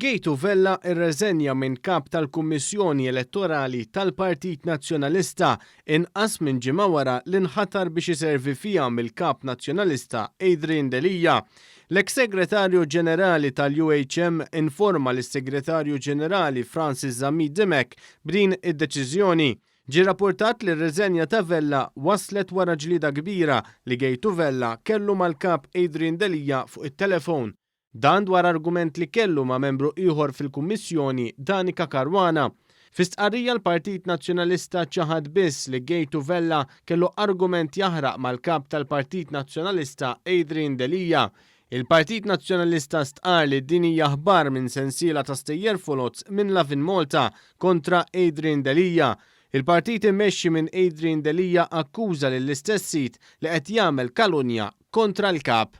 Gejtu Vella irreżenja minn kap tal-Kummissjoni Elettorali tal-Partit Nazzjonalista inqas minn ġimgħa wara li nħatar biex iservi fiha mill-kap Nazzjonalista Adrien Delija. L-eks segretarju ġenerali tal-UHM informa lis-Segretarju Ġenerali Francis Zammit Dimek b'din id-deċiżjoni. Ġie rapportat li r-reżenja ta' Vella waslet wara ġlieda kbira li Gejtu Vella kellu mal-kap Adrien Delija fuq it-telefon. Dan dwar argument li kellu ma' membru ieħor fil-Kummissjoni Danica Caruana. Fi-stqarrija l-Partit Nazzjonalista ċaħad biss li Gejtu Vella kellu argument jaħraq mal-kap tal-Partit Nazzjonalista Adrien Delija. Il-Partit Nazzjonalista stqar li din hija aħbar minn sensiela ta' stejjer folots minn Lavin Malta kontra Adrien Delija. Il-partit immexxi minn Adrien Delija akkuża lill-istess sit li qed jagħmel kalunja kontra l-kap.